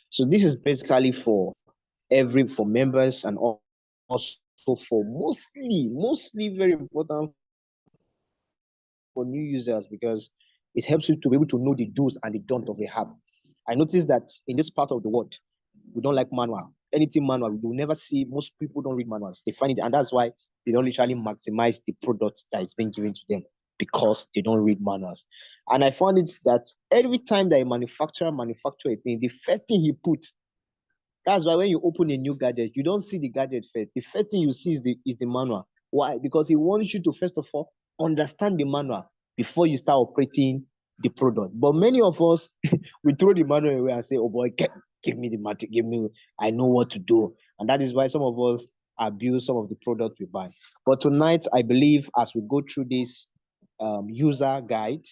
So this is basically for members, and also for mostly very important for new users, because it helps you to be able to know the do's and the don'ts of a app. I noticed that in this part of the world, we don't like manual. Anything manual, you will never see. Most people don't read manuals. They find it, and that's why they don't literally maximize the product that is being given to them, because they don't read manuals. And I found it that every time that a manufacturer manufacture a thing, the first thing he puts, that's why when you open a new gadget, you don't see the gadget first. The first thing you see is the manual. Why? Because he wants you to first of all understand the manual before you start operating the product. But many of us we throw the manual away and say, "Oh boy, give me the manual, give me. I know what to do." And that is why some of us abuse some of the product we buy. But tonight, I believe as we go through this user guide,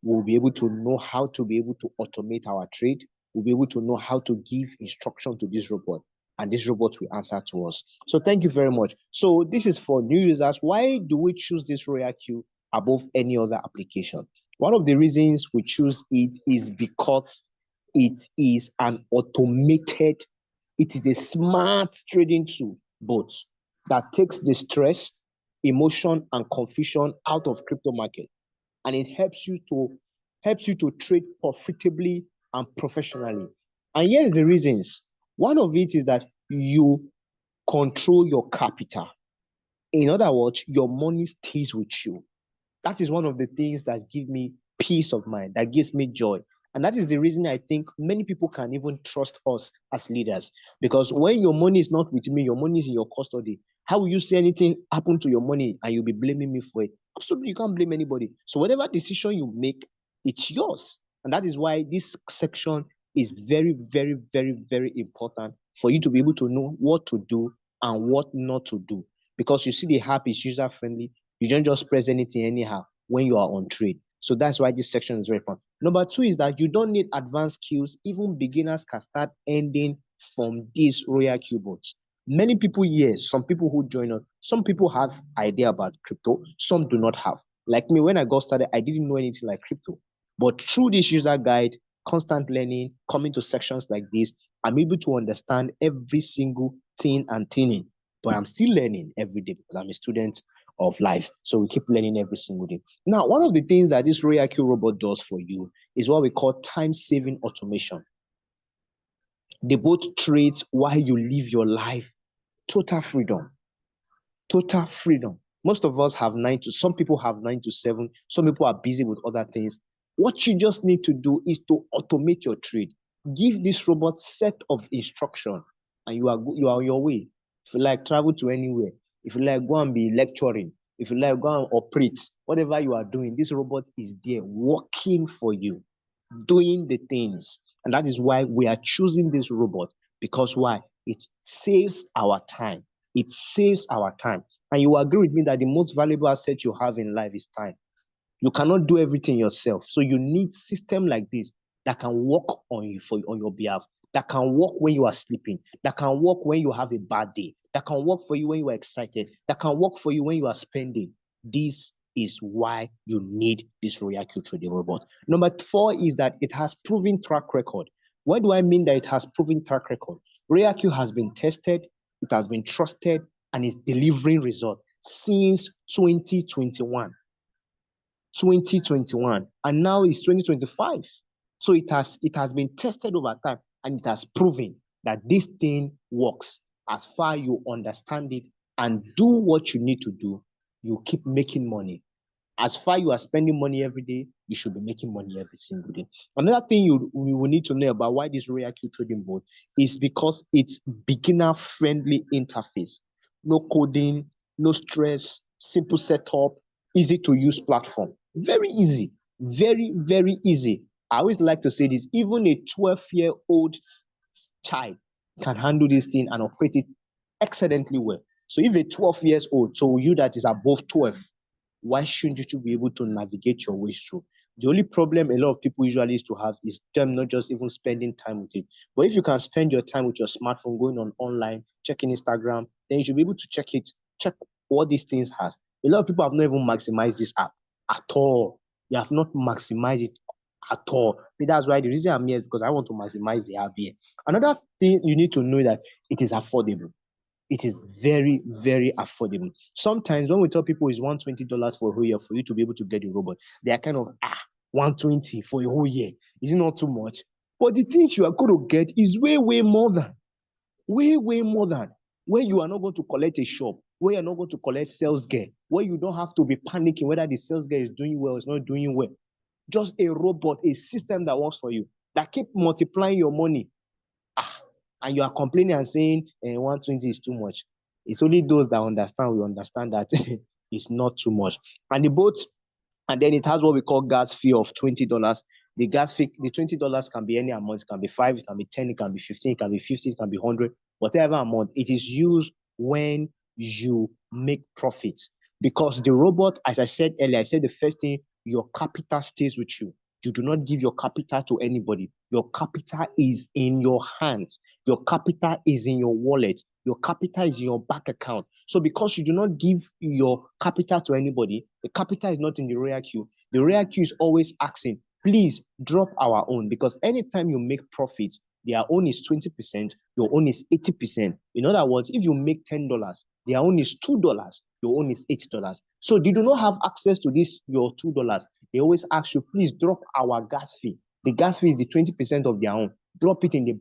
we'll be able to know how to be able to automate our trade. We'll be able to know how to give instruction to this robot, and this robot will answer to us. So thank you very much. So this is for new users. Why do we choose this RoyalQ above any other application? One of the reasons we choose it is because it is it is a smart trading tool, both that takes the stress, emotion, and confusion out of crypto market, and it helps you to trade profitably and professionally. And here's the reasons. One of it is that you control your capital. In other words, your money stays with you. That is one of the things that give me peace of mind, that gives me joy. And that is the reason I think many people can even trust us as leaders. Because when your money is not with me, your money is in your custody, how will you say anything happen to your money and you'll be blaming me for it? Absolutely, you can't blame anybody. So whatever decision you make, it's yours. And that is why this section is very, very, very, very important for you to be able to know what to do and what not to do. Because you see the app is user friendly. You don't just press anything anyhow when you are on trade. So that's why this section is very important. Number two is that you don't need advanced skills. Even beginners can start earning from these RoyalQ bots. Many people here, some people who join us, some people have idea about crypto, some do not have. Like me, when I got started, I didn't know anything like crypto. But through this user guide, constant learning, coming to sections like this, I'm able to understand every single thing and thing. But I'm still learning every day because I'm a student of life. So we keep learning every single day. Now, one of the things that this RoyalQ robot does for you is what we call time-saving automation. They both trade while you live your life. Total freedom. Total freedom. Most of us have some people have 9 to 7. Some people are busy with other things. What you just need to do is to automate your trade. Give this robot set of instruction, and you are on your way. If you like, travel to anywhere. If you like, go and be lecturing. If you like, go and operate. Whatever you are doing, this robot is there working for you, doing the things. And that is why we are choosing this robot. Because why? It saves our time. It saves our time. And you agree with me that the most valuable asset you have in life is time. You cannot do everything yourself. So you need system like this that can work on you on your behalf, that can work when you are sleeping, that can work when you have a bad day, that can work for you when you are excited, that can work for you when you are spending. This is why you need this RoyalQ trading robot. Number 4 is that it has proven track record. What do I mean that it has proven track record? RoyalQ has been tested, it has been trusted, and is delivering results since 2021. 2021, and now it's 2025. So it has been tested over time, and it has proven that this thing works. As far you understand it and do what you need to do, you keep making money. As far you are spending money every day, you should be making money every single day. Another thing you will need to know about why this RoyalQ trading board is because it's beginner-friendly interface. No coding, no stress, simple setup, easy to use platform. Very easy, very, very easy. I always like to say this, even a 12-year-old child can handle this thing and operate it excellently well. So if a 12 years old, so you that is above 12, why shouldn't you be able to navigate your way through? The only problem a lot of people usually used to have is them not just even spending time with it. But if you can spend your time with your smartphone, going on online, checking Instagram, then you should be able to check what these things has. A lot of people have not even maximized this app at all. They have not maximized it at all. That's why the reason I'm here is because I want to maximize the app here. Another thing you need to know that it is affordable. It is very, very affordable. Sometimes when we tell people it's $120 for a whole year for you to be able to get a robot, they are kind of 120 for a whole year. Is it not too much? But the things you are going to get is way, way more than, where you are not going to collect a shop, where you're not going to collect sales gear, where you don't have to be panicking whether the sales gear is doing well or is not doing well. Just a robot, a system that works for you, that keep multiplying your money. And you are complaining and saying 120 is too much. It's only those that understand will understand that it's not too much. And then it has what we call gas fee of $20. The gas fee, the $20 can be any amount. It can be 5, it can be 10, it can be 15, it can be 50, it can be 100, whatever amount. It is used when you make profits. Because the robot, as I said earlier, I said the first thing, your capital stays with you. You do not give your capital to anybody. Your capital is in your hands. Your capital is in your wallet. Your capital is in your bank account. So because you do not give your capital to anybody, the capital is not in the RoyalQ. The RoyalQ is always asking, please drop our own, because anytime you make profits, their own is 20%, your own is 80%. In other words, if you make $10, their own is $2, your own is $8. So they do not have access to this, your $2. They always ask you, please drop our gas fee. The gas fee is the 20% of their own. Drop it in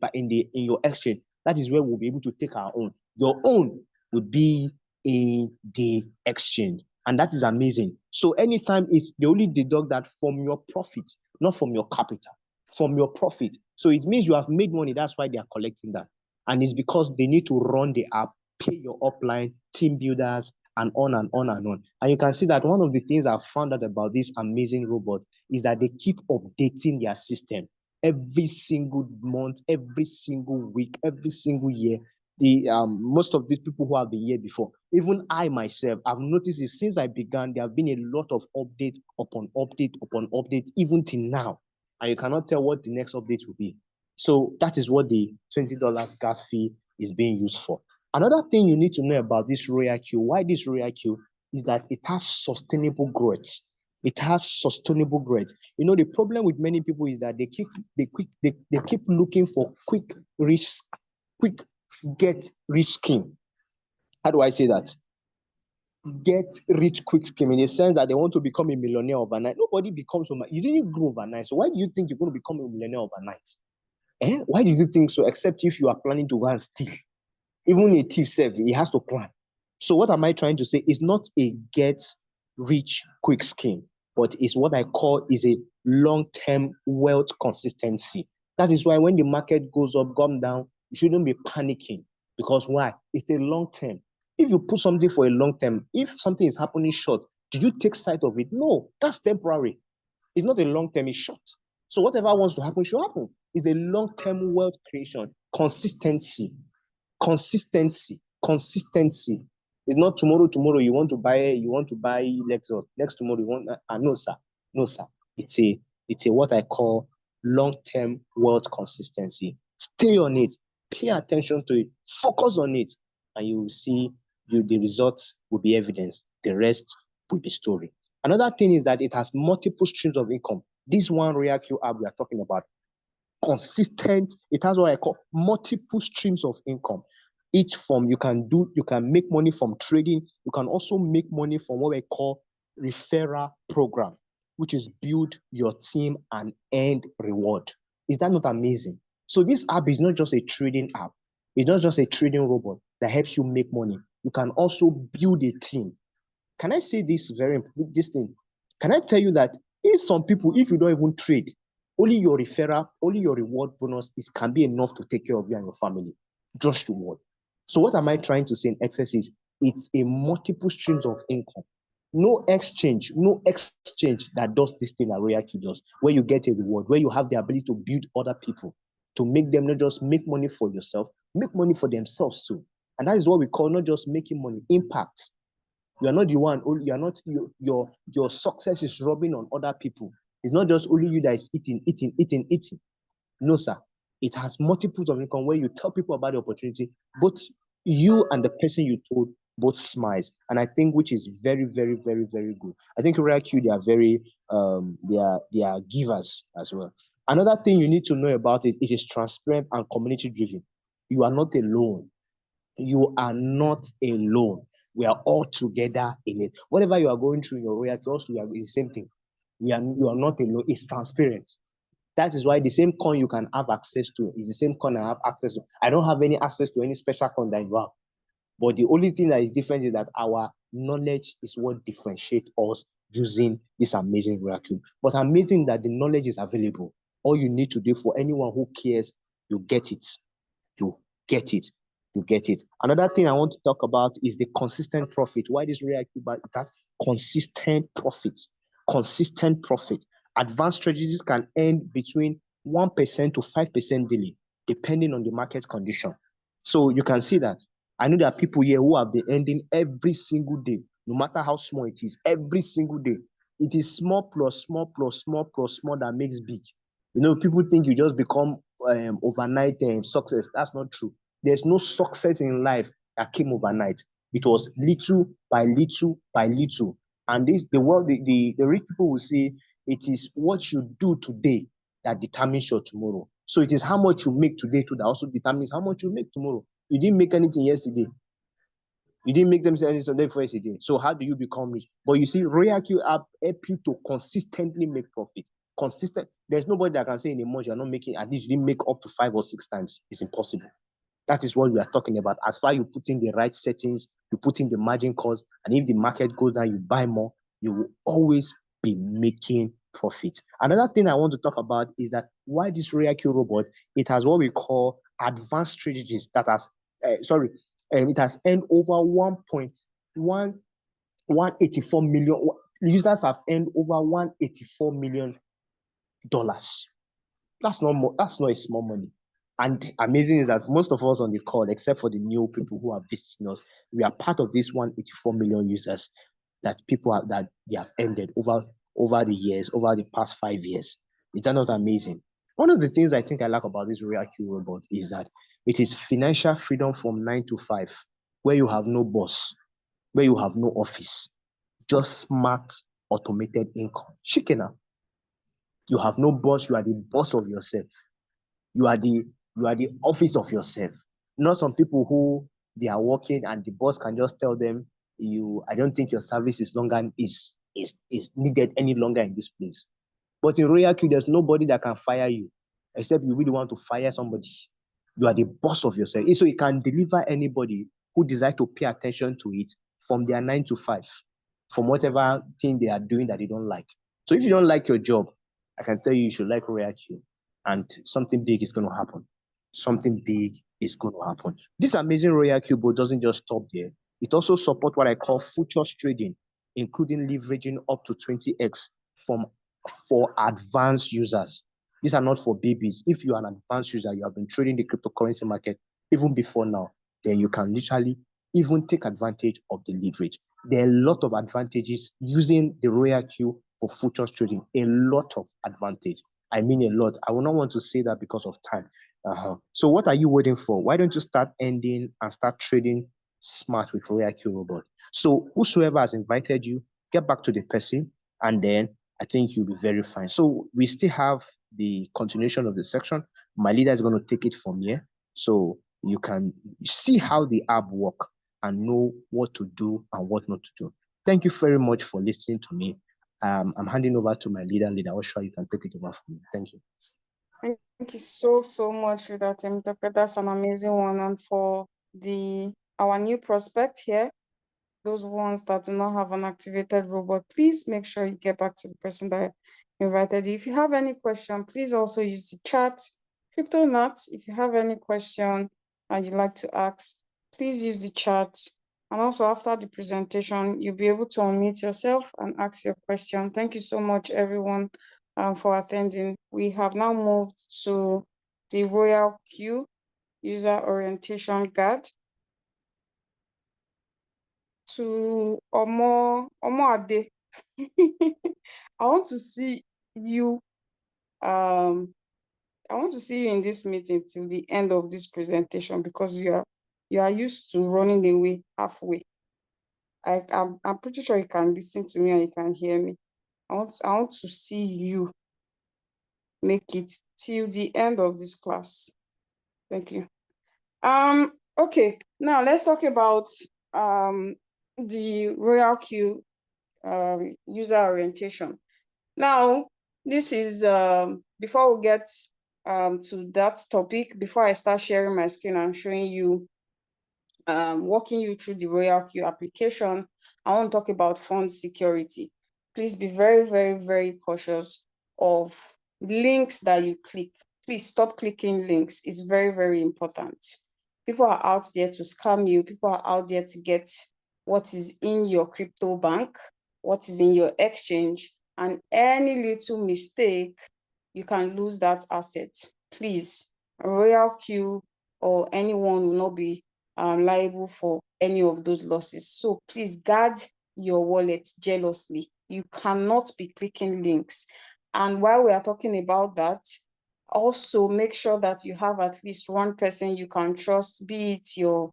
your exchange. That is where we'll be able to take our own. Your own would be in the exchange. And that is amazing. So anytime they only deduct that from your profit, not from your capital, from your profit. So it means you have made money. That's why they are collecting that. And it's because they need to run the app, pay your upline, team builders, and on and on and on. And you can see that one of the things I've found out about this amazing robot is that they keep updating their system every single month, every single week, every single year. Most of these people who have been here before, even I myself, I've noticed it since I began, there have been a lot of update upon update upon update, even till now. And you cannot tell what the next update will be. So that is what the $20 gas fee is being used for. Another thing you need to know about this RoyalQ, why this RoyalQ, is that it has sustainable growth. It has sustainable growth. You know, the problem with many people is that they keep looking for quick get rich scheme. How do I say that? Get rich quick scheme, in the sense that they want to become a millionaire overnight. Nobody becomes overnight. You didn't grow overnight. So why do you think you're going to become a millionaire overnight? Why do you think so? Except if you are planning to go and steal. Even a thief self, he has to plan. So what am I trying to say? It's not a get rich quick scheme, but it's what I call is a long-term wealth consistency. That is why when the market goes up, come down, you shouldn't be panicking. Because why? It's a long term. If you put something for a long term, if something is happening short, do you take sight of it? No, that's temporary. It's not a long term, it's short. So whatever wants to happen should happen. It's a long-term wealth creation, consistency. Consistency. It's not tomorrow you want to buy Lexus. Next tomorrow you want no sir. It's a what I call long-term wealth consistency. Stay on it, pay attention to it, focus on it, and you will see the results will be evidence. The rest will be story. Another thing is that it has multiple streams of income. This one RoyalQ app we are talking about, consistent. It has what I call multiple streams of income. Each form you can make money from trading. You can also make money from what I call referral program, which is build your team and earn reward. Is that not amazing? So this app is not just a trading app. It's not just a trading robot that helps you make money. You can also build a team. Can I say this this thing? Can I tell you that if you don't even trade, only your referral, only your reward bonus can be enough to take care of you and your family. Just reward. So what am I trying to say in excess is it's a multiple streams of income. No exchange that does this thing that RoyalQ does, where you get a reward, where you have the ability to build other people, to make them not just make money for yourself, make money for themselves too. And that is what we call not just making money, impact. You are not the one, you are not, your success is rubbing on other people. It's not just only you that is eating. No, sir. It has multiples of income where you tell people about the opportunity. Both you and the person you told both smiles, and I think which is very, very, very, very good. I think RoyalQ, they are very they are givers as well. Another thing you need to know about it is transparent and community driven. You are not alone. You are not alone. We are all together in it. Whatever you are going through in your RoyalQ, also it's the same thing. You are not alone. It's transparent. That is why the same coin you can have access to is the same coin I have access to. I don't have any access to any special coin that you have. But the only thing that is different is that our knowledge is what differentiates us using this amazing RoyalQ. But amazing that the knowledge is available. All you need to do for anyone who cares, you get it. You get it. You get it. Another thing I want to talk about is the consistent profit. Why this RoyalQ? But it has consistent profit. Consistent profit. Advanced strategies can earn between 1% to 5% daily, depending on the market condition. So you can see that. I know there are people here who have been ending every single day, no matter how small it is, every single day. It is small plus small plus small plus small that makes big. You know, people think you just become overnight success. That's not true. There's no success in life that came overnight. It was little by little by little. And this, the world, the rich people will say it is what you do today that determines your tomorrow. So it is how much you make today too that also determines how much you make tomorrow. You didn't make anything yesterday. You didn't make them anything for yesterday. So how do you become rich? But you see, RoyalQ app help you to consistently make profit. Consistent. There's nobody that can say in a month you're not making, at least you didn't make up to 5 or 6 times. It's impossible. That is what we are talking about. As far as you put in the right settings, you put in the margin calls, and if the market goes down, you buy more, you will always be making profit. Another thing I want to talk about is that why this RoyalQ robot, it has what we call advanced strategies that has, it has earned over 184 million. Users have earned over $184 million. That's not more, that's not a small money. And amazing is that most of us on the call, except for the new people who are visiting us, we are part of this 184 million users that people have, that they have ended over the years, over the past 5 years. Is that not amazing? One of the things I think I like about this RoyalQ robot is that it is financial freedom from 9 to 5, where you have no boss, where you have no office, just smart automated income. Shikena, you have no boss, you are the boss of yourself. You are the office of yourself. Not some people who they are working and the boss can just tell them, I don't think your service is longer is needed any longer in this place. But in RoyalQ, there's nobody that can fire you except you really want to fire somebody. You are the boss of yourself. So you can deliver anybody who desires to pay attention to it from their 9 to 5, from whatever thing they are doing that they don't like. So if you don't like your job, I can tell you should like RoyalQ, and something big is going to happen. Something big is going to happen. This amazing RoyalQ board doesn't just stop there. It also supports what I call futures trading, including leveraging up to 20x for advanced users. These are not for babies. If you are an advanced user, you have been trading the cryptocurrency market even before now, then you can literally even take advantage of the leverage. There are a lot of advantages using the RoyalQ for futures trading. A lot of advantage. I mean a lot. I will not want to say that because of time. So what are you waiting for? Why don't you start ending and start trading smart with RoyalQ robot? So whosoever has invited you, get back to the person, and then I think you'll be very fine. So we still have the continuation of the section. My leader is going to take it from here, so you can see how the app work and know what to do and what not to do. Thank you very much for listening to me. I'm handing over to my leader. I'm sure you can take it over from me. Thank you. Thank you so much for that, Dr. That's an amazing one. And for our new prospect here, those ones that do not have an activated robot, please make sure you get back to the person that invited you. If you have any question, please also use the chat. CryptoNuts, if you have any question and you'd like to ask, please use the chat. And also after the presentation, you'll be able to unmute yourself and ask your question. Thank you so much, everyone, for attending. We have now moved to the RoyalQ user orientation guide. To Omo Ade. I want to see you in this meeting till the end of this presentation, because you are used to running away halfway. I'm pretty sure you can listen to me and you can hear me. I want to see you make it till the end of this class. Thank you. Okay, now let's talk about the RoyalQ user orientation. Now, this is before we get to that topic, before I start sharing my screen and showing you walking you through the RoyalQ application, I want to talk about fund security. Please be very, very, very cautious of links that you click. Please stop clicking links. It's very, very important. People are out there to scam you. People are out there to get what is in your crypto bank, what is in your exchange, and any little mistake, you can lose that asset. Please, RoyalQ or anyone will not be liable for any of those losses. So please guard your wallet jealously. You cannot be clicking links. And while we are talking about that, also make sure that you have at least one person you can trust, be it your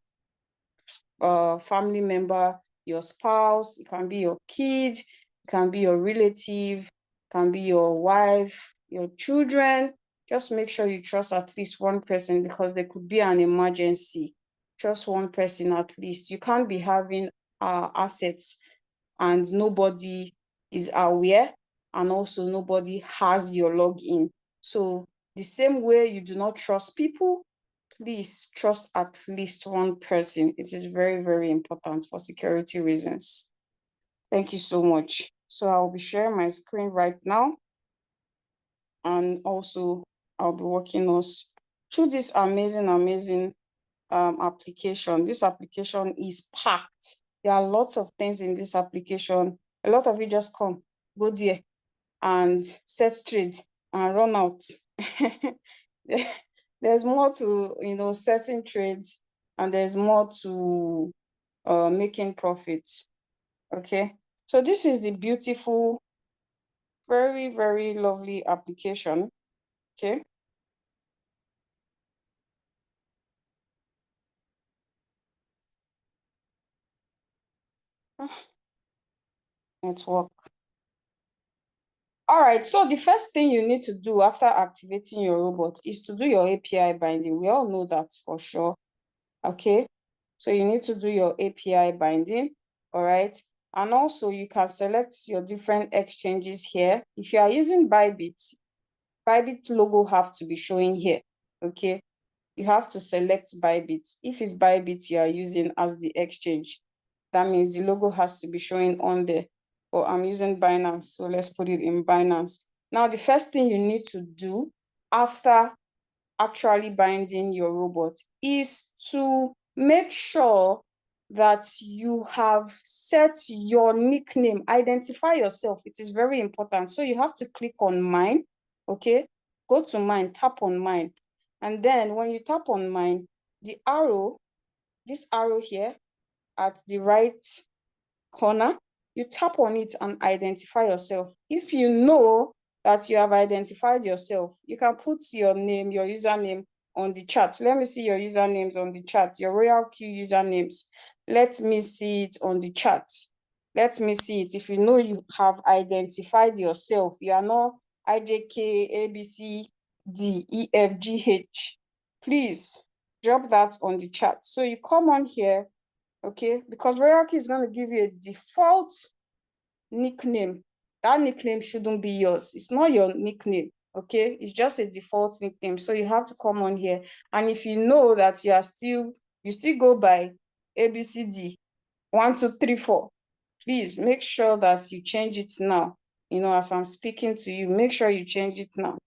family member, your spouse, it can be your kid, it can be your relative, it can be your wife, your children. Just make sure you trust at least one person, because there could be an emergency. Trust one person at least. You can't be having assets and nobody is aware, and also nobody has your login. So the same way you do not trust people, please trust at least one person. It is very, very important for security reasons. Thank you so much. So I'll be sharing my screen right now. And also I'll be walking us through this amazing, amazing application. This application is packed. There are lots of things in this application. A lot of you just come, go there and set trade and run out. There's more to, setting trades, and there's more to making profits. Okay, so this is the beautiful, very, very lovely application. Okay. Network. All right, so the first thing you need to do after activating your robot is to do your API binding. We all know that for sure. Okay, so you need to do your API binding. All right, and also you can select your different exchanges here. If you are using Bybit, Bybit logo have to be showing here. Okay, you have to select Bybit. If it's Bybit you are using as the exchange, that means the logo has to be showing on there. But I'm using Binance, so let's put it in Binance. Now, the first thing you need to do after actually binding your robot is to make sure that you have set your nickname, identify yourself. It is very important. So you have to click on mine, okay? Go to mine, tap on mine. And then when you tap on mine, the arrow, this arrow here at the right corner, you tap on it and identify yourself. If you know that you have identified yourself, you can put your name, your username on the chat. Let me see your usernames on the chat, your RoyalQ usernames. Let me see it on the chat. Let me see it. If you know you have identified yourself, you are not IJK, ABC, D, E, F, G, H. Please drop that on the chat. So you come on here, okay, because RoyalQ is going to give you a default nickname. That nickname shouldn't be yours. It's not your nickname, okay? It's just a default nickname. So you have to come on here. And if you know that you still go by ABCD 1, 2, 3, 4, please make sure that you change it now. As I'm speaking to you, make sure you change it now.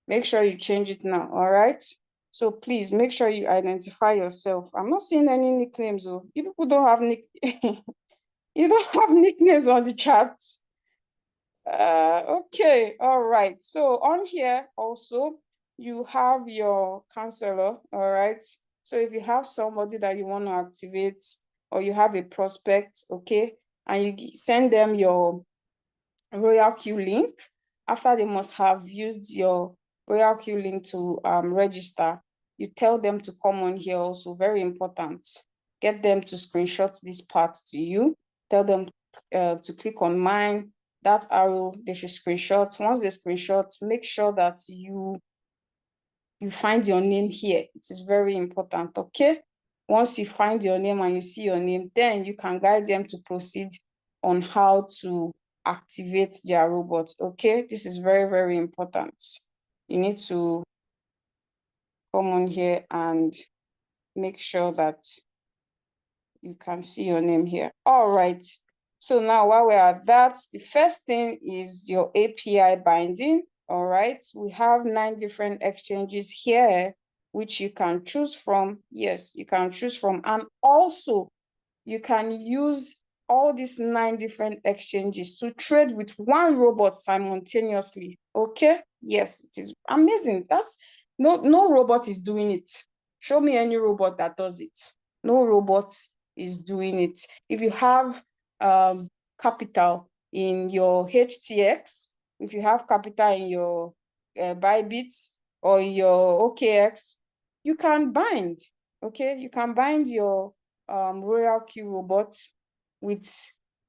Make sure you change it now, all right? So please make sure you identify yourself. I'm not seeing any nicknames. Oh, you people don't have you don't have nicknames on the chat. Okay, all right. So on here also, you have your counselor, all right? So if you have somebody that you want to activate, or you have a prospect, okay, and you send them your RoyalQ link, after they must have used your RoyalQ link to register, you tell them to come on here also, very important. get them to screenshot this part to you. Tell them to click on mine, that arrow, they should screenshot. Once they screenshot, make sure that you find your name here. It is very important, okay? Once you find your name and you see your name, then you can guide them to proceed on how to activate their robot, okay? This is very, very important. You need to come on here and make sure that you can see your name here. All right. So now while we're at that, the first thing is your API binding. All right. We have 9 different exchanges here, which you can choose from. Yes, you can choose from. And also, you can use all these 9 different exchanges to trade with one robot simultaneously. Okay. Yes, it is amazing. That's no robot is doing it. Show me any robot that does it. No robot is doing it. If you have capital in your HTX, if you have capital in your Bybit or your OKX, you can bind. Okay, you can bind your RoyalQ robot with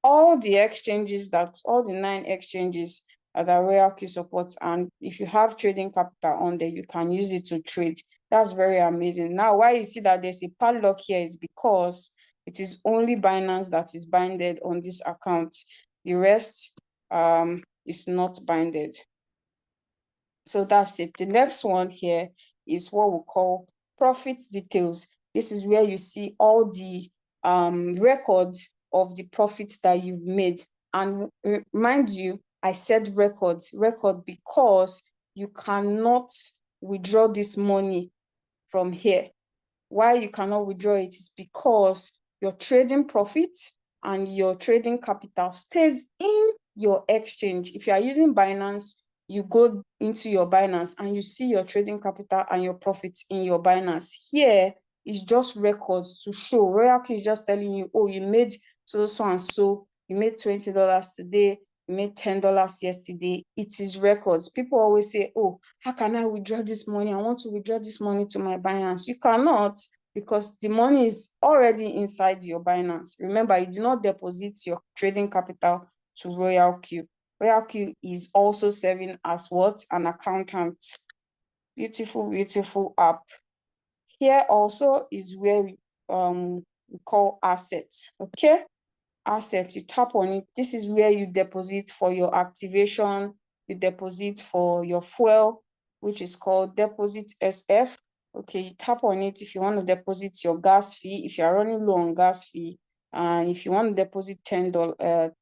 all the exchanges all the 9 exchanges that RoyalQ supports. And if you have trading capital on there, you can use it to trade. That's very amazing. Now, why you see that there's a padlock here is because it is only Binance that is binded on this account. The rest is not binded. So that's it. The next one here is what we call profit details. This is where you see all the records of the profits that you've made. And mind you, I said record because you cannot withdraw this money from here. Why you cannot withdraw it is because your trading profit and your trading capital stays in your exchange. If you are using Binance, you go into your Binance and you see your trading capital and your profits in your Binance. Here is just records to show. RoyalQ is just telling you, oh, you made so and so, you made $20 today, you made $10 yesterday. It is records. People always say, oh, how can I withdraw this money? I want to withdraw this money to my Binance. You cannot, because the money is already inside your Binance. Remember, you do not deposit your trading capital to RoyalQ. RoyalQ is also serving as what? An accountant. Beautiful, beautiful app. Here also is where we call assets, okay? Asset, you tap on it. This is where you deposit for your activation, you deposit for your fuel, which is called deposit SF. Okay, you tap on it if you want to deposit your gas fee, if you are running low on gas fee, and if you want to deposit $10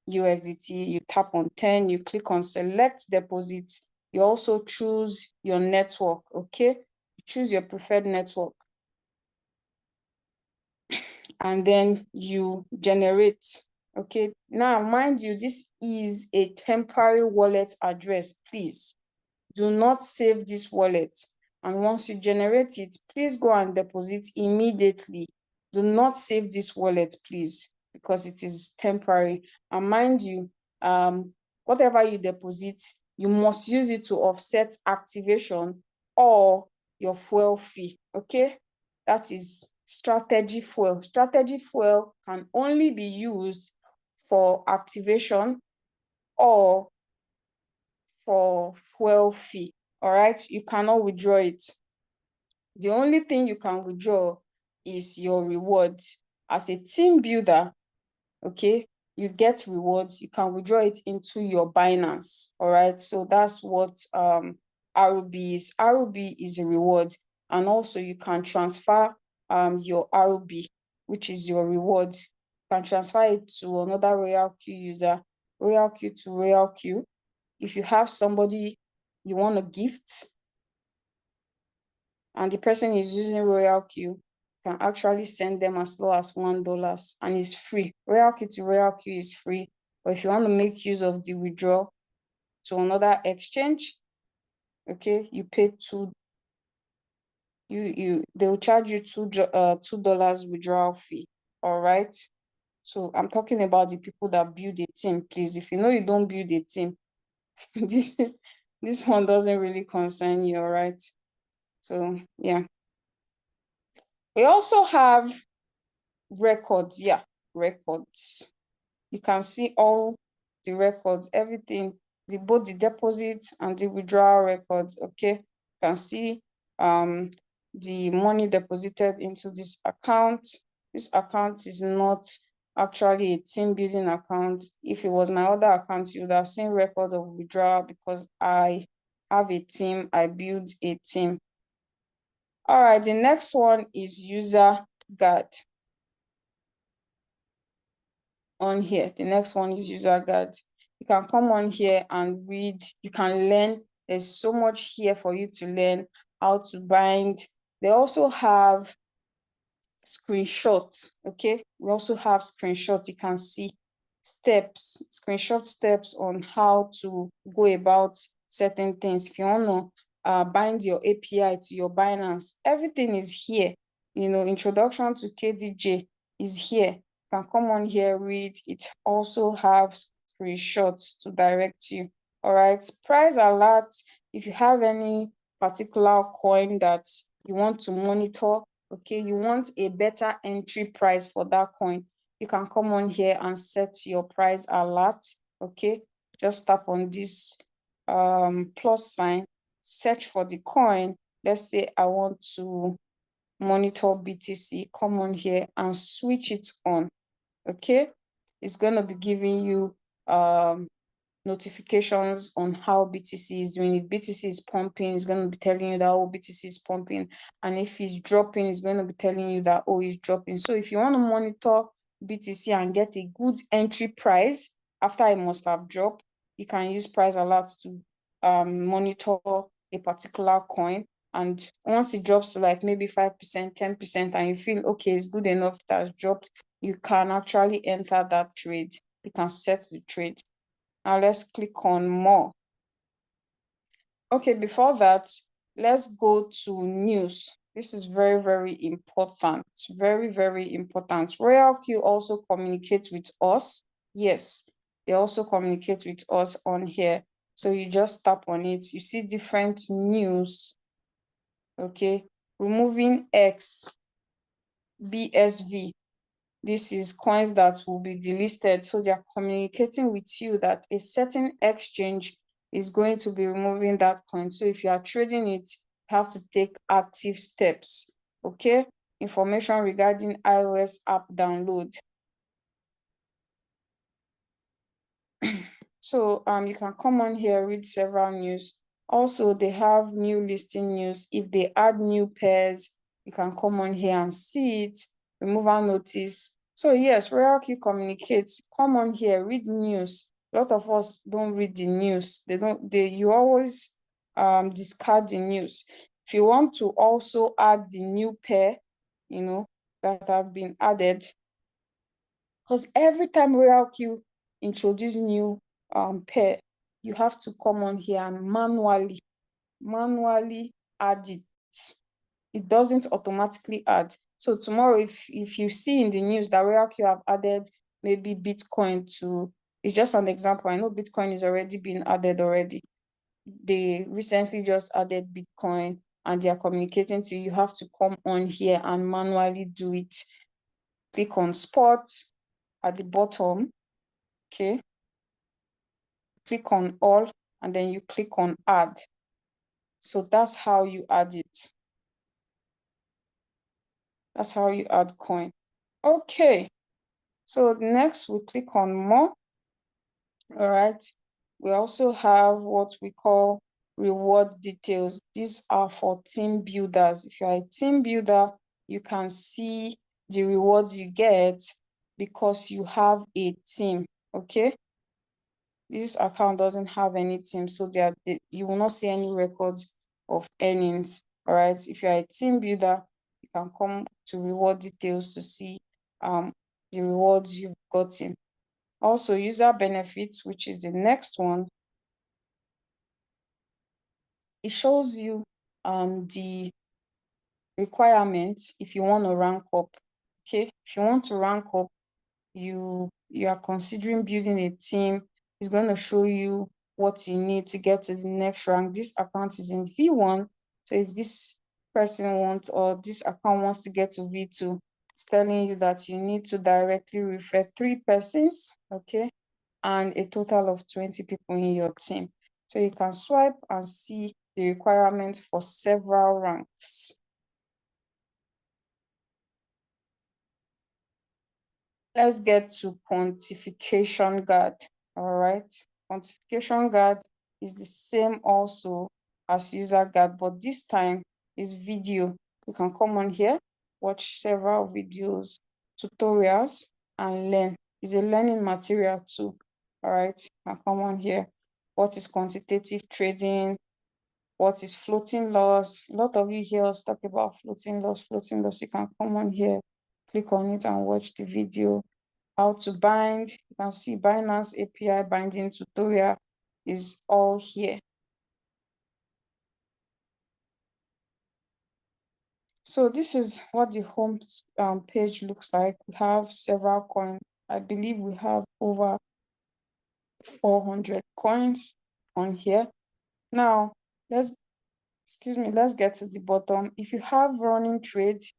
USDT, you tap on 10, you click on select deposit. You also choose your network, okay? You choose your preferred network. And then you generate. Okay, now mind you, this is a temporary wallet address. Please do not save this wallet. And once you generate it, please go and deposit immediately. Do not save this wallet, please, because it is temporary. And mind you, whatever you deposit, you must use it to offset activation or your fuel fee. Okay, that is strategy fuel. Strategy fuel can only be used for activation or for fuel fee. All right, you cannot withdraw it. The only thing you can withdraw is your reward. As a team builder, okay, you get rewards, you can withdraw it into your Binance. All right, so that's what ROB is. ROB is a reward, and also you can transfer your ROB, which is your reward. You can transfer it to another RoyalQ user, RoyalQ to RoyalQ. If you have somebody you want to gift and the person is using RoyalQ, you can actually send them as low as $1 and it's free. RoyalQ to RoyalQ is free. But if you want to make use of the withdrawal to another exchange, okay, you pay they will charge you $2 withdrawal fee. All right. So I'm talking about the people that build a team. Please, if you know you don't build a team, this one doesn't really concern you. All right. So yeah. We also have records. Yeah, records. You can see all the records, everything, both the deposit and the withdrawal records. Okay, you can see the money deposited into this account. This account is not actually a team building account. If it was my other account, you would have seen record of withdrawal because I have a team, I build a team. All right, the next one is user guide. On here, the next one is user guide. You can come on here and read, you can learn. There's so much here for you to learn how to bind. They also have screenshots. Okay, we also have screenshots. You can see screenshot steps on how to go about certain things. If you want to bind your API to your Binance, everything is here. You know, introduction to KDJ is here. You can come on here, read. It also have screenshots to direct you. All right, price alert. If you have any particular coin that you want to monitor, okay, you want a better entry price for that coin, you can come on here and set your price alert. Okay, just tap on this plus sign, search for the coin. Let's say I want to monitor BTC. Come on here and switch it on. Okay, it's going to be giving you notifications on how BTC is doing. If BTC is pumping, it's going to be telling you that, oh, BTC is pumping. And if it's dropping, it's going to be telling you that, oh, it's dropping. So if you want to monitor BTC and get a good entry price after it must have dropped, you can use price alerts to monitor a particular coin. And once it drops to like maybe 5%, 10%, and you feel, okay, it's good enough that has dropped, you can actually enter that trade. You can set the trade. Now let's click on more. Okay, before that, let's go to news. This is very, very important. Very, very important. RoyalQ also communicates with us. Yes, they also communicate with us on here. So you just tap on it. You see different news. Okay, removing X, BSV. This is coins that will be delisted. So they are communicating with you that a certain exchange is going to be removing that coin. So if you are trading it, you have to take active steps. Okay. Information regarding iOS app download. So you can come on here, read several news. Also, they have new listing news. If they add new pairs, you can come on here and see it. Removal notice. So yes, RoyalQ communicates. Come on here, read news. A lot of us don't read the news. You always discard the news. If you want to also add the new pair, you know, that have been added, because every time RoyalQ introduce new pair, you have to come on here and manually add it. It doesn't automatically add. So tomorrow, if you see in the news that RoyalQ have added maybe Bitcoin to, it's just an example. I know Bitcoin is already being added already. They recently just added Bitcoin and they are communicating to you. You have to come on here and manually do it. Click on spot at the bottom. Okay. Click on all and then you click on add. So that's how you add it. That's how you add coin. Okay. So next we click on more. All right. We also have what we call reward details. These are for team builders. If you're a team builder, you can see the rewards you get because you have a team. Okay. This account doesn't have any team, so you will not see any records of earnings. All right. If you're a team builder, you can come to reward details to see the rewards you've gotten. Also, user benefits, which is the next one. It shows you the requirements if you want to rank up. Okay, if you want to rank up, you are considering building a team, it's going to show you what you need to get to the next rank. This account is in V1. So if this person wants, or this account wants to get to V2, it's telling you that you need to directly refer 3 persons, okay, and a total of 20 people in your team. So you can swipe and see the requirements for several ranks. Let's get to quantification guard. All right, quantification guard is the same also as user guard, but this time is video. You can come on here, watch several videos, tutorials, and learn. It's a learning material too. All right, you can come on here. What is quantitative trading? What is floating loss? A lot of you hear us talk about floating loss, floating loss. You can come on here, click on it and watch the video. How to bind, you can see Binance API binding tutorial is all here. So this is what the home page looks like. We have several coins. I believe we have over 400 coins on here. Now, let's get to the bottom. If you have running trades,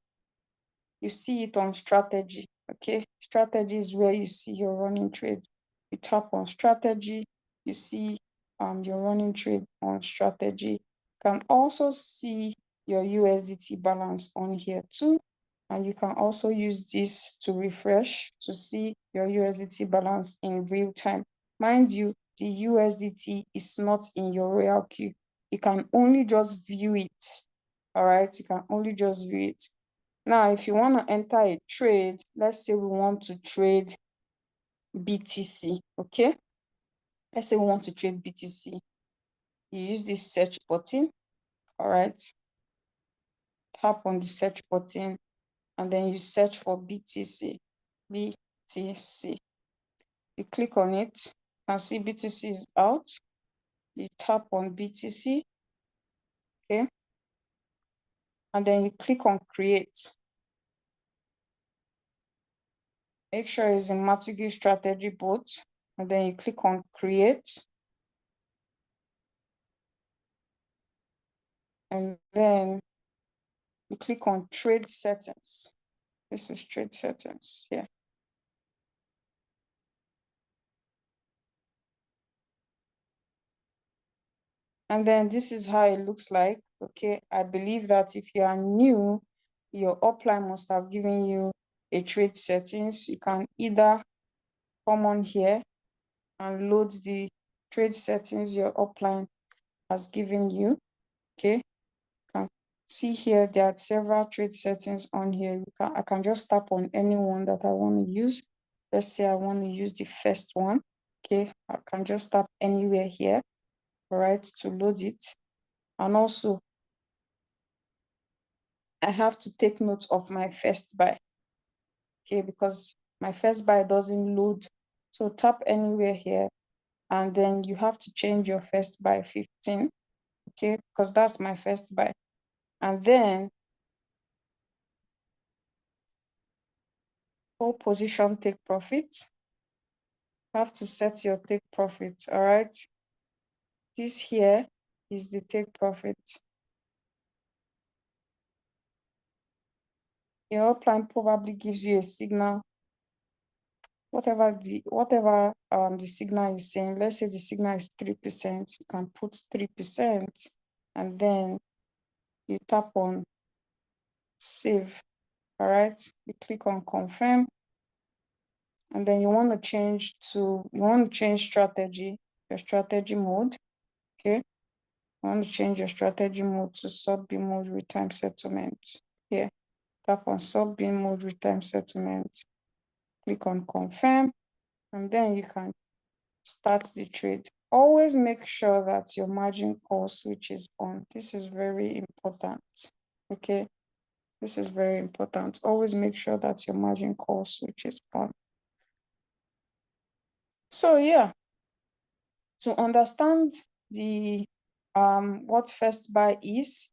you see it on strategy, okay? Strategy is where you see your running trade. You tap on strategy, you see your running trade on strategy. You can also see your USDT balance on here too. And you can also use this to refresh to see your USDT balance in real time. Mind you, the USDT is not in your RoyalQ. You can only just view it. All right, you can only just view it. Now, if you want to enter a trade, let's say we want to trade BTC, okay? Let's say we want to trade BTC. You use this search button, all right? Tap on the search button, and then you search for BTC, BTC. You click on it, and see BTC is out. You tap on BTC, okay? And then you click on create. Make sure it's in MaTiGo strategy bot, and then you click on create. And then you click on trade settings. This is trade settings here. And then this is how it looks like. Okay, I believe that if you are new, your upline must have given you a trade settings. You can either come on here and load the trade settings your upline has given you. Okay, you can see here there are several trade settings on here. I can just tap on any one that I want to use. Let's say I want to use the first one. Okay, I can just tap anywhere here, all right, to load it. And also, I have to take note of my first buy, okay, because my first buy doesn't load. So tap anywhere here, and then you have to change your first buy 15, okay, because that's my first buy. And then hold position, take profit. Have to set your take profit, all right? This here is the take profit. Your upline probably gives you a signal, whatever the signal is saying. Let's say the signal is 3%, you can put 3%, and then you tap on save. All right, you click on confirm, and then you want to change strategy, your strategy mode. Okay, you want to change your strategy mode to sub B mode with time settlement. Here, tap on sub B mode with time settlement, click on confirm, and then you can start the trade. Always make sure that your margin call switch is on. This is very important. Okay, this is very important. Always make sure that your margin call switch is on. So yeah, to understand the what first buy is,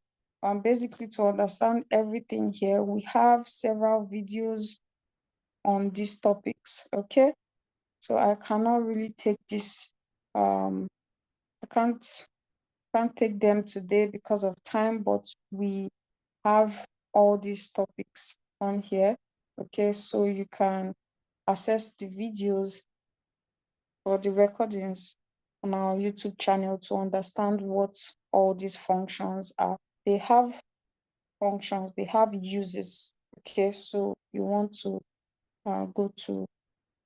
basically to understand everything here, we have several videos on these topics. Okay, so I cannot really take this. I can't take them today because of time, but we have all these topics on here. Okay, so you can access the videos or the recordings on our YouTube channel to understand what all these functions are. They have functions, they have uses. Okay, so you want to go to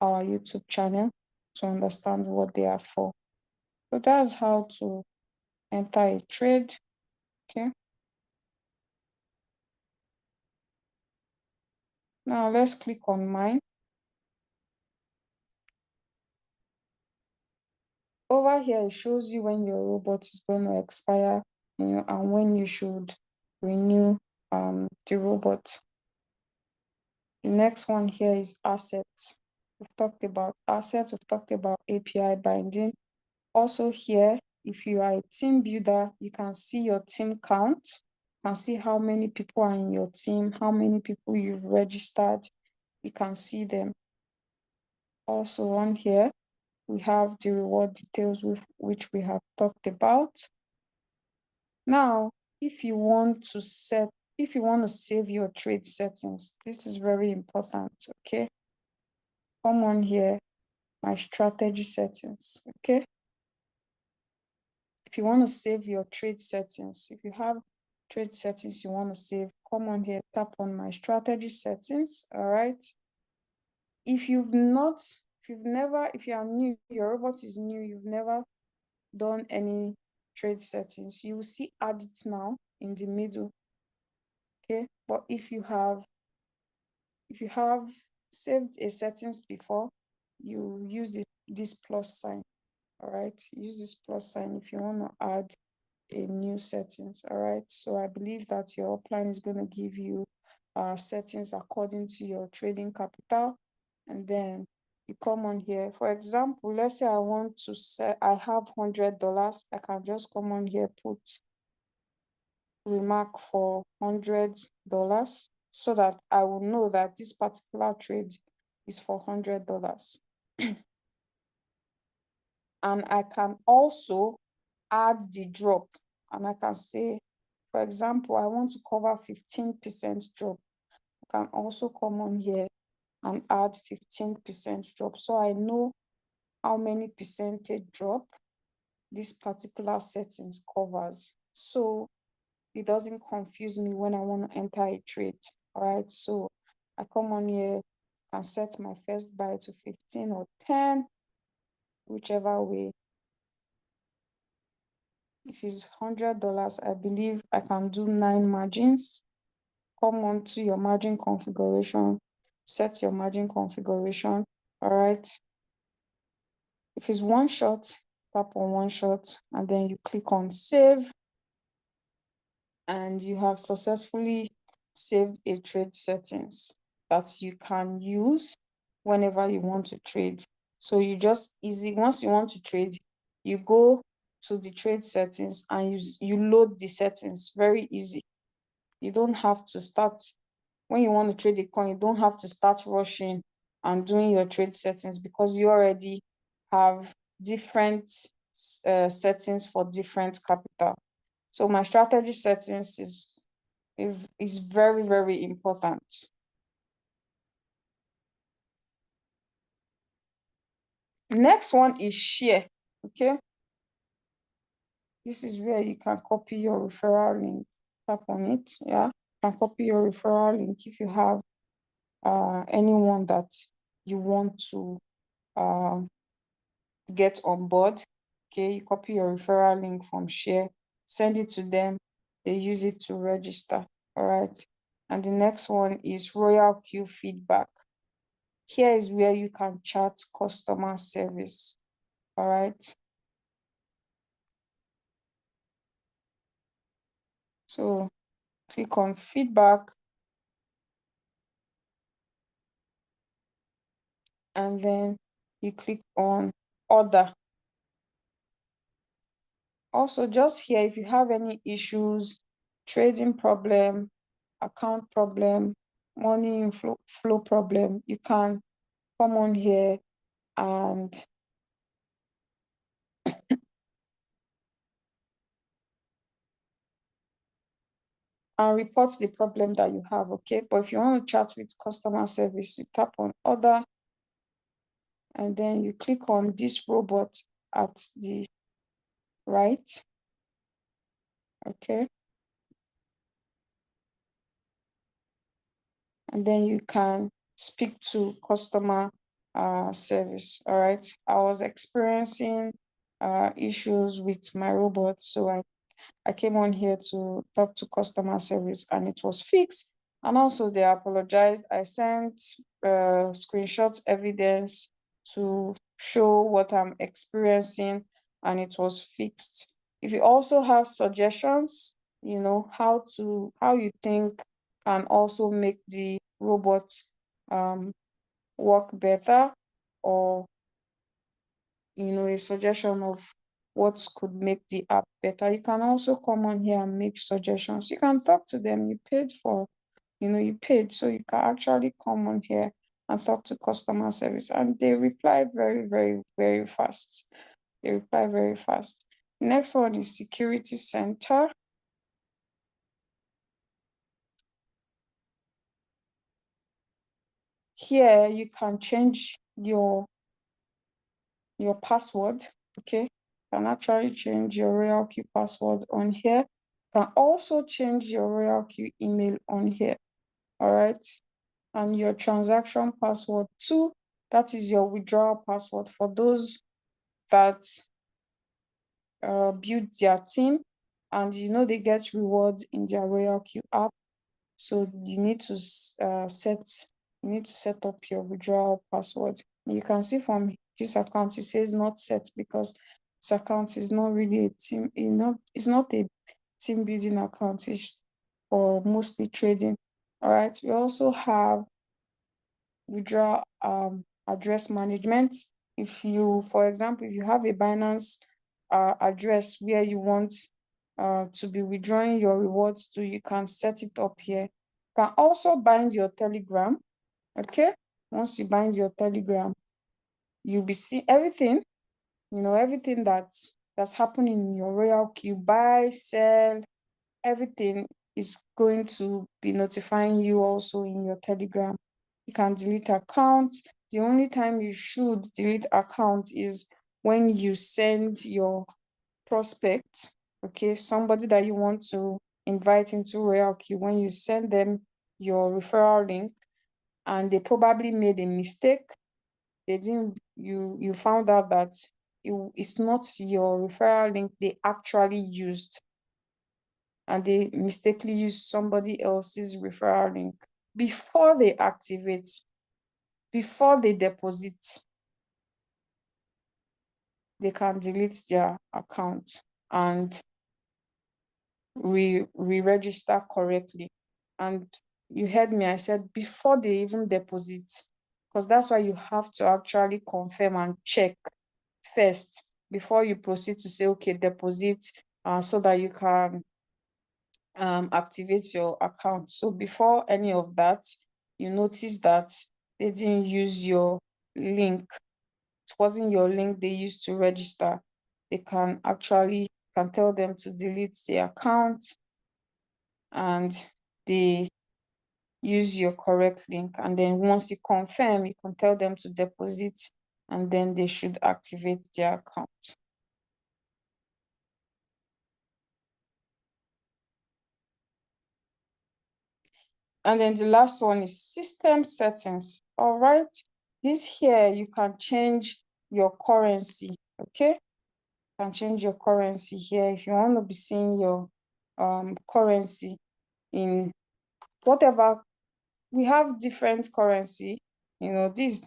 our YouTube channel to understand what they are for. So that's how to enter a trade. Okay. Now let's click on mine. Over here, it shows you when your robot is going to expire, and when you should renew the robot. The next one here is assets. We've talked about assets, we've talked about API binding. Also here, if you are a team builder, you can see your team count. You can see how many people are in your team, how many people you've registered. You can see them. Also on here, we have the reward details which we have talked about. Now, if you want to save your trade settings, this is very important, okay? Come on here, my strategy settings, okay? If you want to save your trade settings, if you have trade settings you want to save, come on here, tap on my strategy settings, all right? If you are new, your robot is new, you've never done any trade settings, you will see add it now in the middle, okay? But if you have saved a settings before, you use this plus sign, all right? Use this plus sign if you want to add a new settings, all right? So I believe that your plan is going to give you settings according to your trading capital, and then you come on here. For example, let's say I want to sell, I have $100, I can just come on here, put remark for $100 so that I will know that this particular trade is for $100. And I can also add the drop, and I can say, for example, I want to cover 15% drop. I can also come on here and add 15% drop, so I know how many percentage drop this particular settings covers, so it doesn't confuse me when I want to enter a trade. All right, so I come on here and set my first buy to 15 or 10, whichever way. If it's $100, I believe I can do 9 margins. Come on to your margin configuration, set your margin configuration. All right. If it's one shot, tap on one shot, and then you click on save, and you have successfully saved a trade settings that you can use whenever you want to trade. So you just once you want to trade, you go to the trade settings and you load the settings. Very easy. You don't have to start, when you want to trade a coin, you don't have to start rushing and doing your trade settings, because you already have different settings for different capital. So my strategy settings is very, very important. Next one is share, okay? This is where you can copy your referral link. Tap on it, yeah? You can copy your referral link if you have anyone that you want to get on board. Okay, you copy your referral link from share, send it to them, they use it to register. All right, and the next one is RoyalQ feedback. Here is where you can chat customer service. All right, so click on feedback, and then you click on order. Also, just here, if you have any issues, trading problem, account problem, money flow problem, you can come on here and and report the problem that you have, okay? But if you want to chat with customer service, you tap on other, and then you click on this robot at the right, okay? And then you can speak to customer service, all right? I was experiencing issues with my robot, so I came on here to talk to customer service and it was fixed. And also they apologized. I sent screenshots evidence to show what I'm experiencing and it was fixed. If you also have suggestions, you know, how you think can also make the robot work better, or you know, a suggestion of what could make the app better, you can also come on here and make suggestions. You can talk to them. You paid for, you know, you paid, so you can actually come on here and talk to customer service, and they reply very, very, very fast. They reply very fast. Next one is security center. Here you can change your password, okay? You can actually change your RoyalQ password on here. You can also change your RoyalQ email on here, all right? And your transaction password too, that is your withdrawal password for those that build their team and you know they get rewards in their RoyalQ app. So you need to set up your withdrawal password. You can see from this account it says not set because this account is not really a team, you know, it's not a team building account, it's for mostly trading. All right, we also have withdraw address management. If you, for example, if you have a Binance address where you want to be withdrawing your rewards to, you can set it up here. You can also bind your Telegram, okay? Once you bind your Telegram, you'll be seeing everything, you know, everything that's happening in your RoyalQ, buy, sell, everything is going to be notifying you also in your Telegram. You can delete accounts. The only time you should delete account is when you send your prospect, okay, somebody that you want to invite into RoyalQ, when you send them your referral link and they probably made a mistake, they didn't, you found out that it's not your referral link they actually used and they mistakenly use somebody else's referral link. Before they activate, before they deposit, they can delete their account and re-register correctly. And you heard me, I said before they even deposit, because that's why you have to actually confirm and check first before you proceed to say, okay, deposit, so that you can activate your account. So before any of that, you notice that they didn't use your link. It wasn't your link they used to register. They can actually can tell them to delete the account and they use your correct link. And then once you confirm, you can tell them to deposit and then they should activate their account. And then the last one is system settings. All right. This here, you can change your currency. Okay. You can change your currency here. If you want to be seeing your currency in whatever, we have different currency. You know, this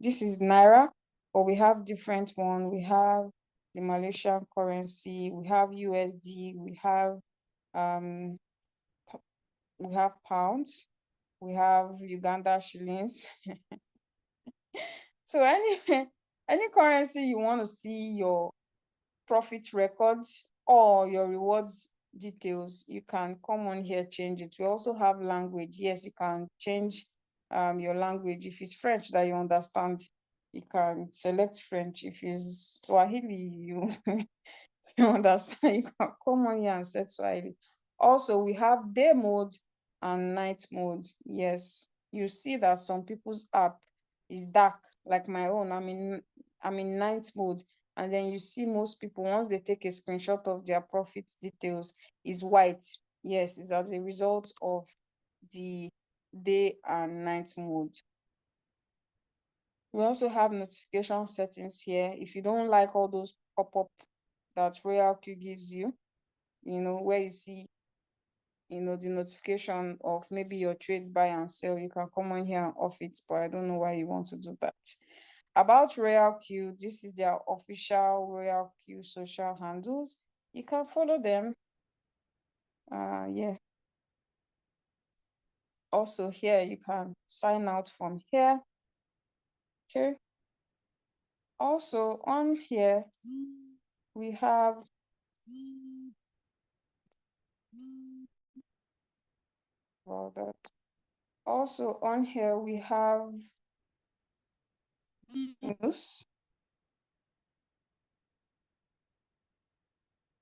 is Naira, but we have different one. We have the Malaysian currency, we have USD, we have pounds, we have Uganda shillings. So any currency you want to see your profit records or your rewards details, you can come on here, change it. We also have language. Yes, you can change your language. If it's French that you understand, you can select French. If it's Swahili, you you understand, you can come on here and set Swahili. Also, we have day mode and night mode. Yes, you see that some people's app is dark, like my own. I'm in night mode, and then you see most people, once they take a screenshot of their profit details, is white. Yes, it's as a result of the day and night mode. We also have notification settings here. If you don't like all those pop-up that RoyalQ gives you, where you see, the notification of maybe your trade buy and sell, you can come on here and off it, but I don't know why you want to do that. About RoyalQ, this is their official RoyalQ social handles. You can follow them. Yeah. Also here, you can sign out from here. Okay. Also on here, we have that. Also on here, we have news.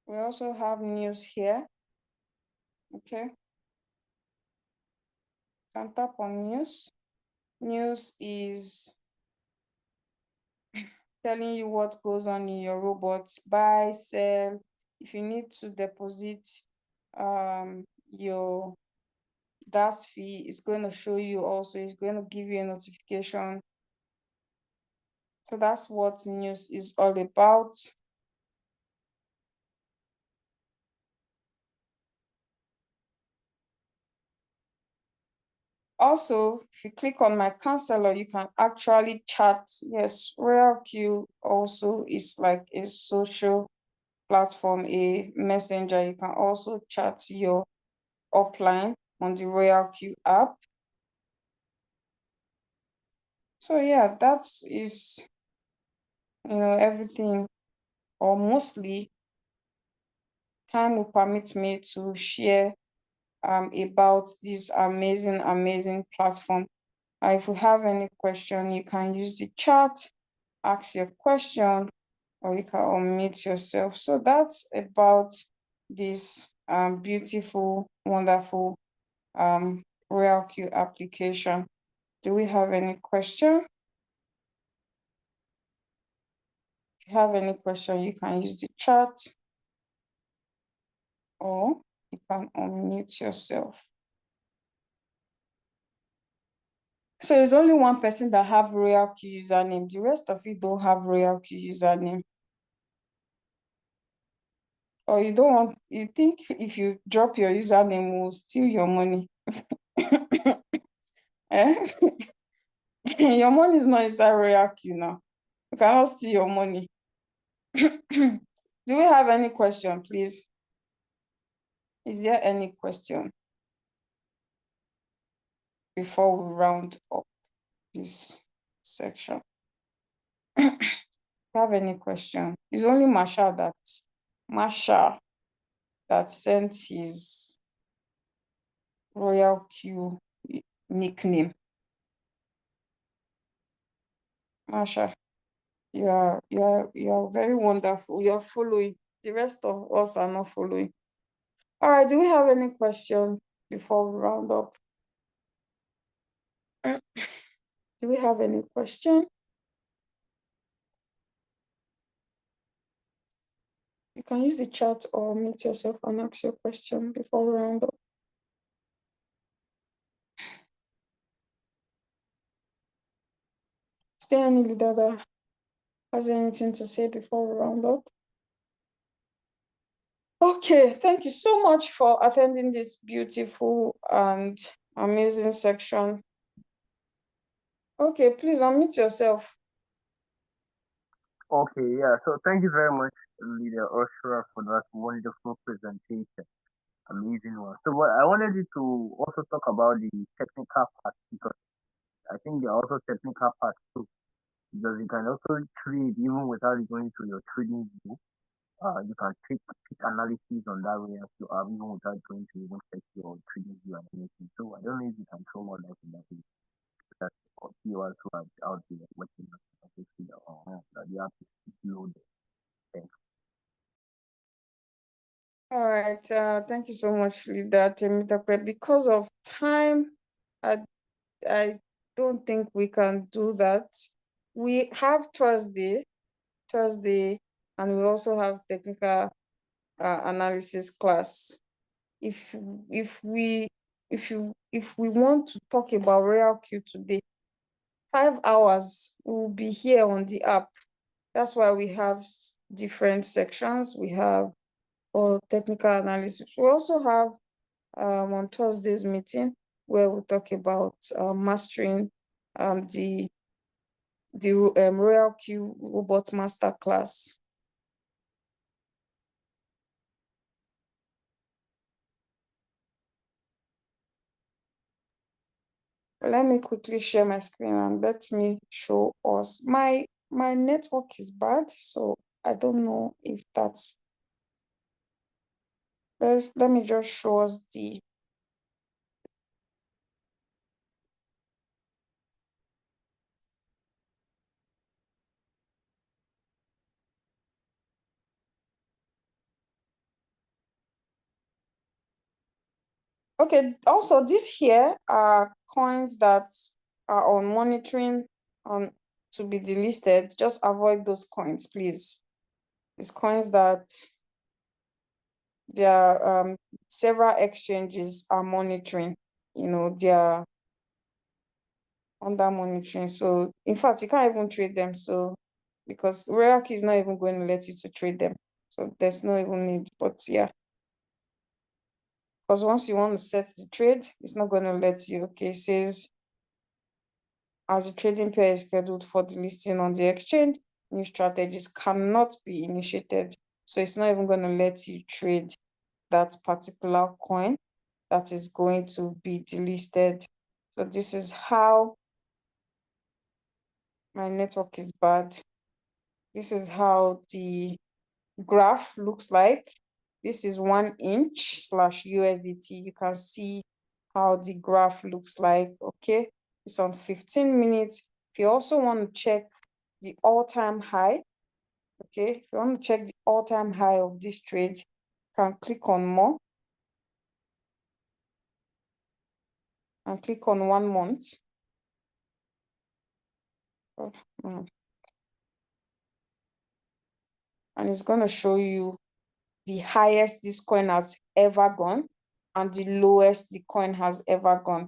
We also have news here. Okay. Can tap on news. News is telling you what goes on in your robot, buy, sell. If you need to deposit your gas fee, it's going to show you also, it's going to give you a notification. So that's what news is all about. Also, if you click on my counselor, you can actually chat. Yes, RoyalQ also is like a social platform, a messenger. You can also chat your upline on the RoyalQ app. So yeah, that is everything, or mostly. Time will permit me to share about this amazing platform. If you have any question, you can use the chat, ask your question, or you can unmute yourself. So that's about this beautiful, wonderful RoyalQ application. Do we have any question? If you have any question, you can use the chat, or you can unmute yourself. So it's only one person that have RoyalQ username. The rest of you don't have RoyalQ username. Or you think if you drop your username, we'll steal your money. Eh? Your money is not inside RoyalQ now. You cannot steal your money. Do we have any question, please? Is there any question before we round up this section? If you have any question? It's only Marshall that sent his RoyalQ nickname. Marsha, you are very wonderful. You are following. The rest of us are not following. All right, do we have any question before we round up? Do we have any question? You can use the chat or mute yourself and ask your question before we round up. Is there any leader that has anything to say before we round up? Okay, thank you so much for attending this beautiful and amazing section. Okay, please unmute yourself. Okay, yeah. So thank you very much, Leader Ursula, for that wonderful presentation. Amazing one. So what I wanted you to also talk about the technical part, because I think there are also technical parts too. Because you can also trade even without going to your trading view. You can pick analysis on that way as you are even without going to even check your trading view and anything. So I don't know if you can throw more light on that. That viewers who are out there watching us, obviously, that the app is loaded. Thanks. All right. right. Thank you so much, Leader Temitope. Because of time, I I don't think we can do that. We have Thursday, and we also have technical analysis class. If we if we want to talk about RoyalQ today, 5 hours we'll be here on the app. That's why we have different sections. We have for technical analysis. We also have on Thursday's meeting where we'll talk about mastering the RoyalQ Robot Master class. Let me quickly share my screen and let me show us. My network is bad, so I don't know if that's. Let me just show us the. Okay, also this here are coins that are on monitoring on to be delisted. Just avoid those coins, please. It's coins that there are several exchanges are monitoring, they are under monitoring. So in fact, you can't even trade them. So because RoyalQ is not even going to let you to trade them. So there's no even need, but yeah. Because once you want to set the trade, it's not going to let you. Okay, it says as the trading pair is scheduled for the listing on the exchange, new strategies cannot be initiated. So it's not even going to let you trade that particular coin that is going to be delisted. So this is how my network is bad. This is how the graph looks like. This is 1 inch / USDT. You can see how the graph looks like. Okay, it's on 15 minutes. If you also want to check the all-time high, okay, if you want to check the all-time high of this trade, you can click on more and click on 1 month. Oh, man. And it's going to show you the highest this coin has ever gone and the lowest the coin has ever gone.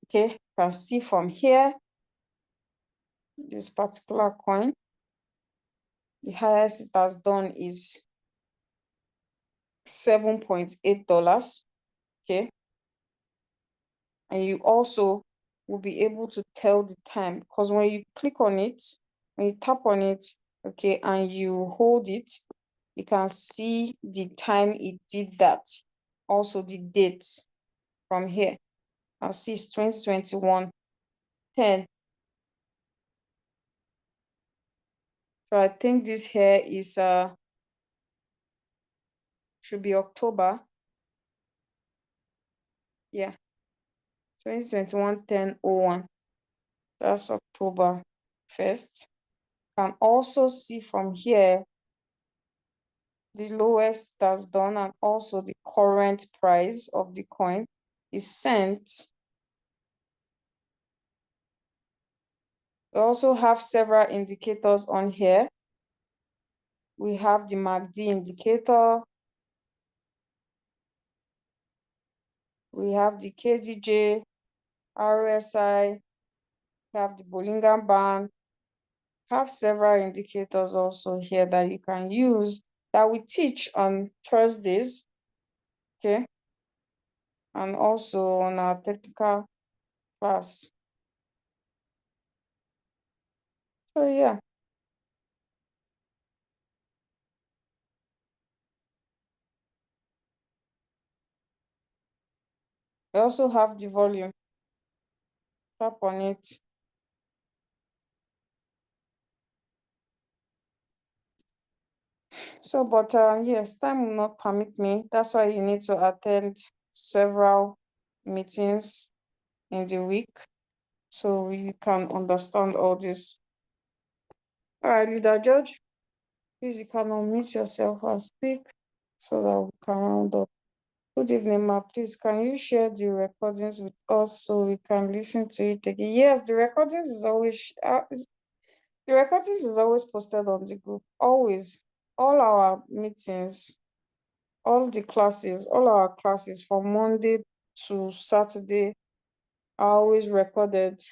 Okay, you can see from here, this particular coin, the highest it has done is $7.8. Okay, and you also will be able to tell the time because when you click on it, when you tap on it, okay, and you hold it, you can see the time it did that. Also the date from here. I'll see it's 2021 10. So I think this here is should be October. Yeah. 2021 10/01. That's October 1st. Can also see from here the lowest that's done and also the current price of the coin is cent. We also have several indicators on here. We have the MACD indicator. We have the KDJ, RSI, we have the Bollinger Band. Have several indicators also here that you can use that we teach on Thursdays, okay, and also on our technical class. So yeah. We also have the volume. Tap on it. So, but yes, time will not permit me. That's why you need to attend several meetings in the week so you can understand all this. All right, Leader George, please you can unmute yourself and speak. so that we can round up. Good evening, ma. Please, can you share the recordings with us so we can listen to it again? Yes, the recordings is always posted on the group. Always, all our meetings, all our classes from Monday to Saturday are always recorded.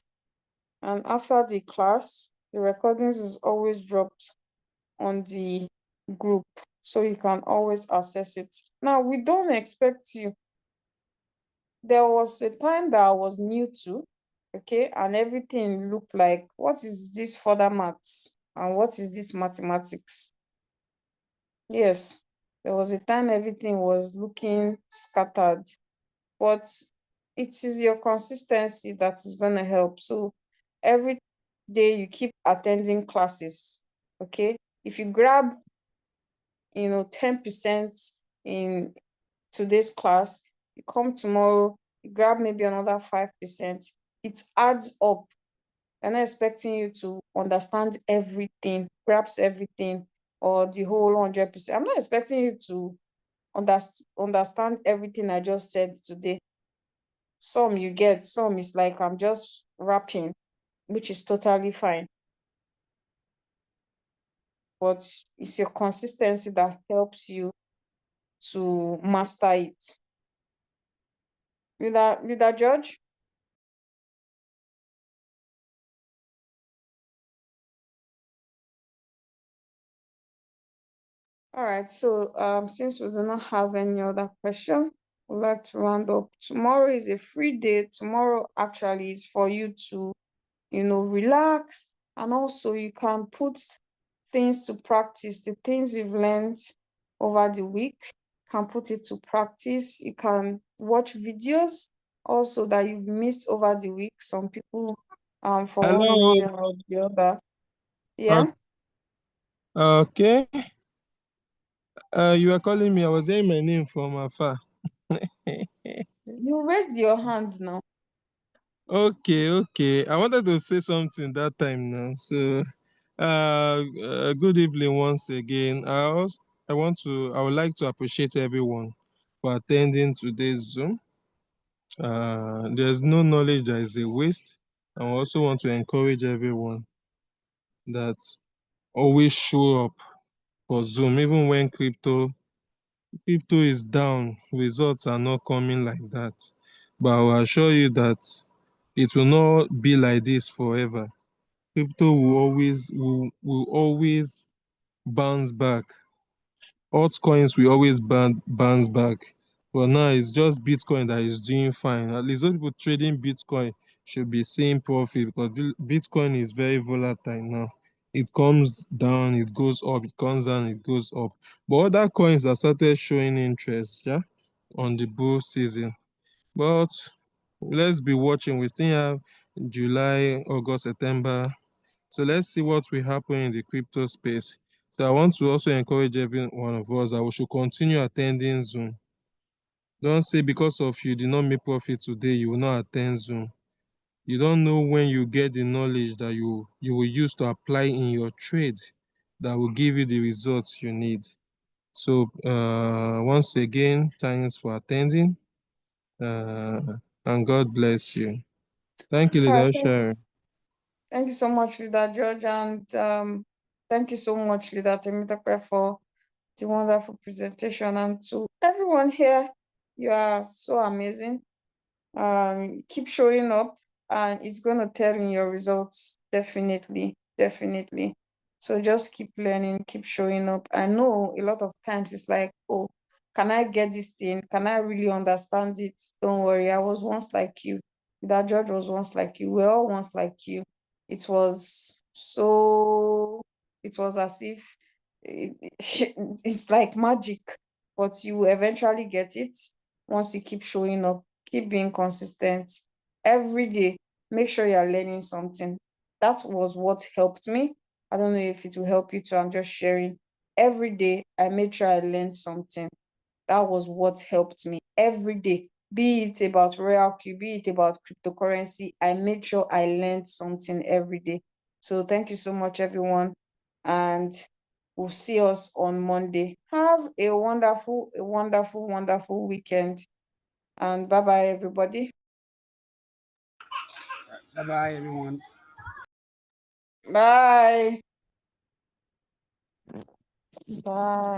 And after the class, the recordings is always dropped on the group, so you can always access it. Now, we don't expect you. There was a time that I was new to, okay, and everything looked like, what is this further maths? And what is this mathematics? Yes, there was a time everything was looking scattered, but it is your consistency that is going to help. So every day you keep attending classes, okay? If you grab, 10% in today's class, you come tomorrow, you grab maybe another 5%, it adds up. I'm not expecting you to understand everything, grasp everything, or the whole 100%. I'm not expecting you to understand everything I just said today. Some you get, some is like I'm just rapping, which is totally fine. But it's your consistency that helps you to master it. Leader George? All right, so since we do not have any other question, we'd like to round up. Tomorrow is a free day. Tomorrow actually is for you to, relax, and also you can put things to practice, the things you've learned over the week, can put it to practice. You can watch videos also that you've missed over the week. Some people, for one Hello. reason or the other. Yeah. Okay. You are calling me. I was hearing my name from afar. You raised your hand now. Okay. I wanted to say something that time now. So, good evening once again. I would like to appreciate everyone for attending today's Zoom. There's no knowledge that is a waste. I also want to encourage everyone that always show up for Zoom, even when crypto is down, results are not coming like that. But I will assure you that it will not be like this forever. Crypto will always bounce back. Altcoins will always bounce back. But now it's just Bitcoin that is doing fine. At least those people trading Bitcoin should be seeing profit, because Bitcoin is very volatile now. It comes down, it goes up, it comes down, it goes up. But other coins have started showing interest, yeah, on the bull season. But let's be watching. We still have July, August, September. So let's see what will happen in the crypto space. So I want to also encourage every one of us that we should continue attending Zoom. Don't say because of you did not make profit today, you will not attend Zoom. You don't know when you get the knowledge that you will use to apply in your trade that will give you the results you need. So once again, thanks for attending, and God bless you. Thank you, All right, Leader Sharon. thank you so much, Leader George, and thank you so much, Leader Temitope, for the wonderful presentation. And to everyone here, you are so amazing. Keep showing up, and it's going to tell in your results, definitely. So just keep learning, keep showing up. I know a lot of times it's like, oh, can I get this thing? Can I really understand it? Don't worry, I was once like you. That George was once like you. We're all once like you. It was as if it's like magic, but you eventually get it once you keep showing up, keep being consistent every day. Make sure you're learning something. That was what helped me. I don't know if it will help you too. I'm just sharing. Every day, I made sure I learned something. That was what helped me every day. Be it about RoyalQ, be it about cryptocurrency, I made sure I learned something every day. So thank you so much, everyone. And We'll see us on Monday. Have a wonderful, wonderful weekend. And bye-bye, everybody. Bye-bye, everyone. Bye. Bye.